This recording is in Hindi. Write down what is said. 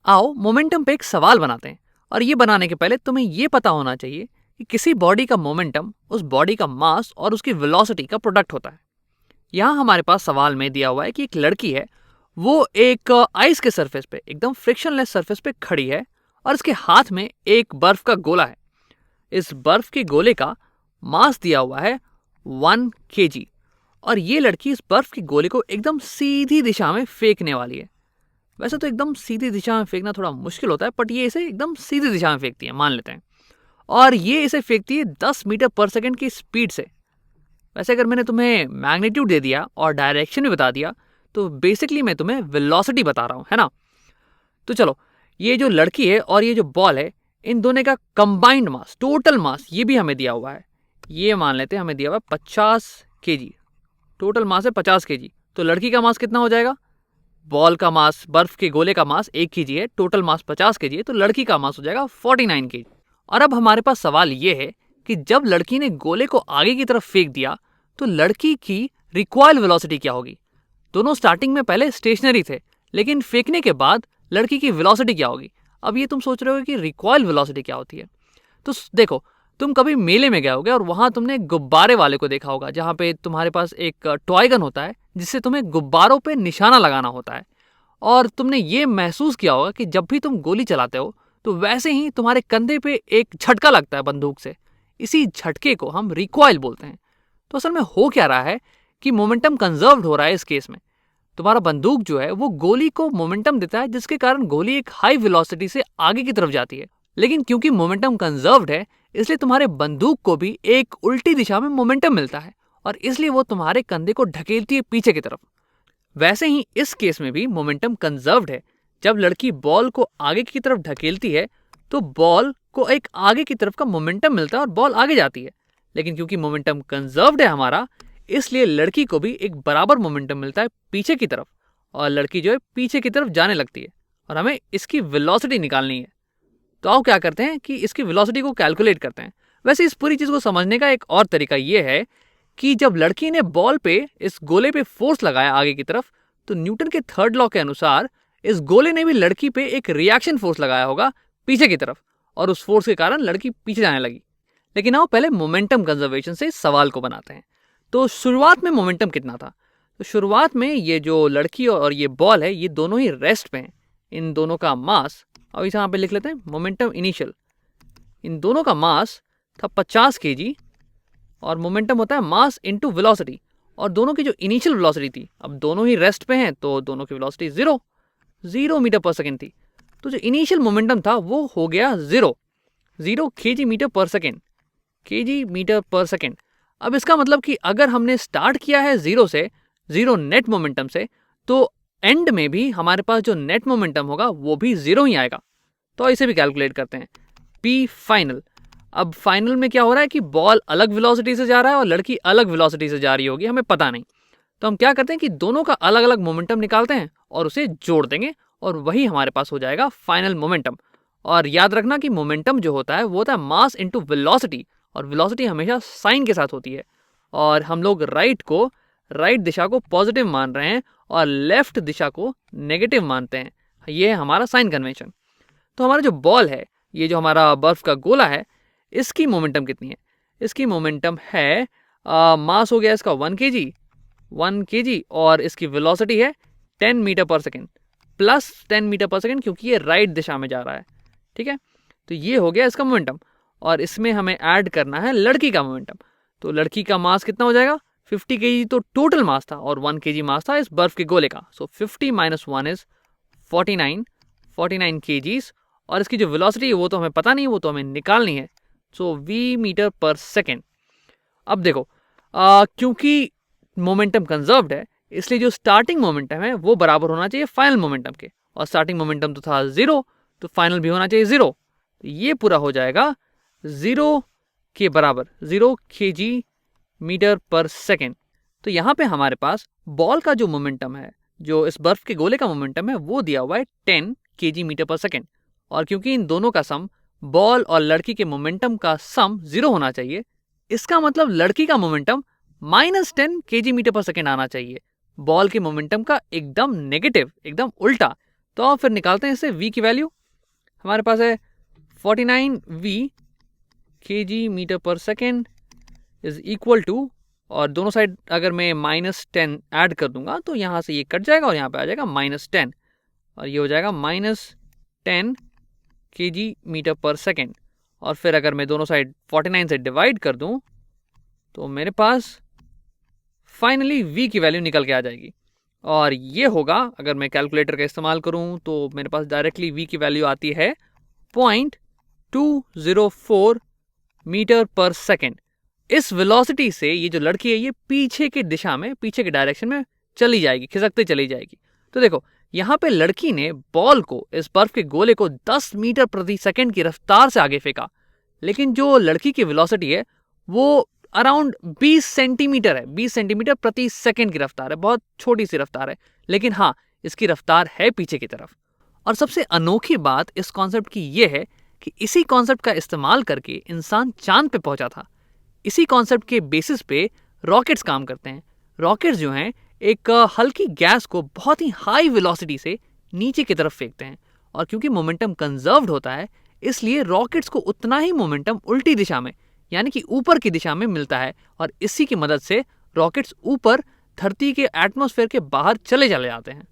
आओ मोमेंटम पे एक सवाल बनाते हैं। और ये बनाने के पहले तुम्हें ये पता होना चाहिए कि किसी बॉडी का मोमेंटम उस बॉडी का मास और उसकी वेलोसिटी का प्रोडक्ट होता है। यहाँ हमारे पास सवाल में दिया हुआ है कि एक लड़की है, वो एक आइस के सरफेस पे, एकदम फ्रिक्शनलेस सरफेस पे खड़ी है और इसके हाथ में एक बर्फ का गोला है। इस बर्फ के गोले का मास दिया हुआ है 1 kg और ये लड़की इस बर्फ के गोले को एकदम सीधी दिशा में फेंकने वाली है। वैसे तो एकदम सीधी दिशा में फेंकना थोड़ा मुश्किल होता है, बट ये इसे एकदम सीधी दिशा में फेंकती है, मान लेते हैं। और ये इसे फेंकती है 10 मीटर पर सेकंड की स्पीड से। वैसे अगर मैंने तुम्हें मैग्नीट्यूड दे दिया और डायरेक्शन भी बता दिया तो बेसिकली मैं तुम्हें वेलोसिटी बता रहा हूँ, है ना। तो चलो, ये जो लड़की है और ये जो बॉल है, इन दोनों का कंबाइंड मास, टोटल मास, ये भी हमें दिया हुआ है। ये मान लेते हैं हमें दिया हुआ है 50 kg। टोटल मास है 50 kg। तो लड़की का मास कितना हो जाएगा? बॉल का मास, बर्फ के गोले का मास 1 kg है, टोटल मास 50 kg है, तो लड़की का मास हो जाएगा 49 kg। और अब हमारे पास सवाल ये है कि जब लड़की ने गोले को आगे की तरफ फेंक दिया तो लड़की की रिकॉइल वेलोसिटी क्या होगी? दोनों स्टार्टिंग में पहले स्टेशनरी थे, लेकिन फेंकने के बाद लड़की की वेलोसिटी क्या होगी? अब ये तुम सोच रहे हो कि रिकॉइल वेलोसिटी क्या होती है। तो देखो, तुम कभी मेले में गए होगे और वहां तुमने गुब्बारे वाले को देखा होगा, जहां पे तुम्हारे पास एक टॉय गन होता है जिससे तुम्हें गुब्बारों पे निशाना लगाना होता है। और तुमने ये महसूस किया होगा कि जब भी तुम गोली चलाते हो तो वैसे ही तुम्हारे कंधे पे एक झटका लगता है बंदूक से। इसी झटके को हम रिकॉइल बोलते हैं। तो असल में हो क्या रहा है कि मोमेंटम कंजर्व्ड हो रहा है। इस केस में तुम्हारा बंदूक जो है वो गोली को मोमेंटम देता है, जिसके कारण गोली एक हाई वेलोसिटी से आगे की तरफ जाती है। लेकिन क्योंकि मोमेंटम कंजर्व्ड है, इसलिए तुम्हारे बंदूक को भी एक उल्टी दिशा में मोमेंटम मिलता है और इसलिए वो तुम्हारे कंधे को ढकेलती है पीछे की तरफ। वैसे ही इस केस में भी मोमेंटम कंजर्व्ड है। जब लड़की बॉल को आगे की तरफ ढकेलती है तो बॉल को एक आगे की तरफ का मोमेंटम मिलता है और बॉल आगे जाती है। लेकिन क्योंकि मोमेंटम कंजर्व्ड है हमारा, इसलिए लड़की को भी एक बराबर मोमेंटम मिलता है पीछे की तरफ और लड़की जो है पीछे की तरफ जाने लगती है और हमें इसकी वेलोसिटी निकालनी है। तो आओ क्या करते हैं कि इसकी वेलोसिटी को कैलकुलेट करते हैं। वैसे इस पूरी चीज को समझने का एक और तरीका यह है कि जब लड़की ने बॉल पे, इस गोले पे फोर्स लगाया आगे की तरफ, तो न्यूटन के थर्ड लॉ के अनुसार इस गोले ने भी लड़की पे एक रिएक्शन फोर्स लगाया होगा पीछे की तरफ और उस फोर्स के कारण लड़की पीछे जाने लगी। लेकिन आओ पहले मोमेंटम कंजर्वेशन से सवाल को बनाते हैं। तो शुरुआत में मोमेंटम कितना था? तो शुरुआत में ये जो लड़की और ये बॉल है, ये दोनों ही रेस्ट पे हैं। इन दोनों का मास, अब इसे यहाँ पे लिख लेते हैं मोमेंटम इनिशियल, इन दोनों का मास था 50 kg और मोमेंटम होता है मास इनटू वेलोसिटी। और दोनों की जो इनिशियल वेलोसिटी थी, अब दोनों ही रेस्ट पे हैं तो दोनों की वेलोसिटी 0 मीटर पर सेकेंड थी। तो जो इनिशियल मोमेंटम था वो हो गया 0 kg मीटर पर सेकेंड, kg मीटर पर सेकेंड। अब इसका मतलब कि अगर हमने स्टार्ट किया है 0 से, 0 नेट मोमेंटम से, तो एंड में भी हमारे पास जो नेट मोमेंटम होगा वो भी 0 ही आएगा। तो इसे भी कैलकुलेट करते हैं। P final. अब फाइनल में क्या हो रहा है कि बॉल अलग वेलोसिटी से जा रहा है और लड़की अलग वेलोसिटी से जा रही होगी, हमें पता नहीं। तो हम क्या करते हैं कि दोनों का अलग अलग मोमेंटम निकालते हैं और उसे जोड़ देंगे और वही हमारे पास हो जाएगा फाइनल मोमेंटम। और याद रखना कि मोमेंटम जो होता है वो होता है मास इनटू वेलोसिटी, और वेलोसिटी हमेशा साइन के साथ होती है। और हम लोग राइट दिशा को पॉजिटिव मान रहे हैं और लेफ्ट दिशा को नेगेटिव मानते हैं। ये है हमारा साइन कन्वेंशन। तो हमारा जो बॉल है, ये जो हमारा बर्फ का गोला है, इसकी मोमेंटम कितनी है? इसकी मोमेंटम है मास हो गया इसका 1 kg और इसकी वेलोसिटी है 10 मीटर पर सेकेंड प्लस 10 मीटर पर सेकेंड, क्योंकि ये राइट दिशा में जा रहा है। ठीक है, तो ये हो गया इसका मोमेंटम। और इसमें हमें ऐड करना है लड़की का मोमेंटम। तो लड़की का मास कितना हो जाएगा? 50 kg तो टोटल मास था और 1 kg मास था इस बर्फ के गोले का। सो 50 माइनस 1 इज 49 kgs। और इसकी जो वेलोसिटी है वो तो हमें पता नहीं, वो तो हमें निकालनी है। सो v मीटर पर सेकेंड। अब देखो, क्योंकि मोमेंटम कंजर्व्ड है, इसलिए जो स्टार्टिंग मोमेंटम है वो बराबर होना चाहिए फाइनल मोमेंटम के। और स्टार्टिंग मोमेंटम तो था 0, तो फाइनल भी होना चाहिए 0। तो ये पूरा हो जाएगा 0 के बराबर, 0 kg मीटर पर सेकेंड। तो यहाँ पे हमारे पास बॉल का जो मोमेंटम है, जो इस बर्फ के गोले का मोमेंटम है, वो दिया हुआ है 10 kg मीटर पर सेकेंड। और क्योंकि इन दोनों का सम, बॉल और लड़की के मोमेंटम का सम 0 होना चाहिए, इसका मतलब लड़की का मोमेंटम -10 kg मीटर पर सेकेंड आना चाहिए, बॉल के मोमेंटम का एकदम नेगेटिव, एकदम उल्टा। तो अब फिर निकालते हैं इससे v की वैल्यू। हमारे पास है 49v kg/s is equal to, और दोनों साइड अगर मैं -10 ऐड कर दूंगा तो यहाँ से ये कट जाएगा और यहाँ पे आ जाएगा -10, और ये हो जाएगा -10 kg/s। और फिर अगर मैं दोनों साइड 49 से डिवाइड कर दूं तो मेरे पास फाइनली v की वैल्यू निकल के आ जाएगी। और ये होगा, अगर मैं कैलकुलेटर का इस्तेमाल करूं तो मेरे पास डायरेक्टली v की वैल्यू आती है 0.204 मीटर/सेकेंड। इस वेलोसिटी से ये जो लड़की है ये पीछे की दिशा में, पीछे के डायरेक्शन में चली जाएगी, खिसकते चली जाएगी। तो देखो यहाँ पे लड़की ने बॉल को, इस बर्फ के गोले को 10 मीटर/सेकेंड की रफ्तार से आगे फेंका, लेकिन जो लड़की की वेलोसिटी है वो अराउंड 20 सेंटीमीटर है। 20 सेंटीमीटर/सेकेंड की रफ्तार है, बहुत छोटी सी रफ्तार है, लेकिन हाँ इसकी रफ्तार है पीछे की तरफ। और सबसे अनोखी बात इस कॉन्सेप्ट की ये है कि इसी कॉन्सेप्ट का इस्तेमाल करके इंसान चांद पे पहुंचा था। इसी कॉन्सेप्ट के बेसिस पे रॉकेट्स काम करते हैं। रॉकेट्स जो हैं एक हल्की गैस को बहुत ही हाई वेलोसिटी से नीचे की तरफ फेंकते हैं, और क्योंकि मोमेंटम कंजर्व्ड होता है इसलिए रॉकेट्स को उतना ही मोमेंटम उल्टी दिशा में, यानी कि ऊपर की दिशा में मिलता है, और इसी की मदद से रॉकेट्स ऊपर धरती के एटमॉस्फेयर के बाहर चले जाते हैं।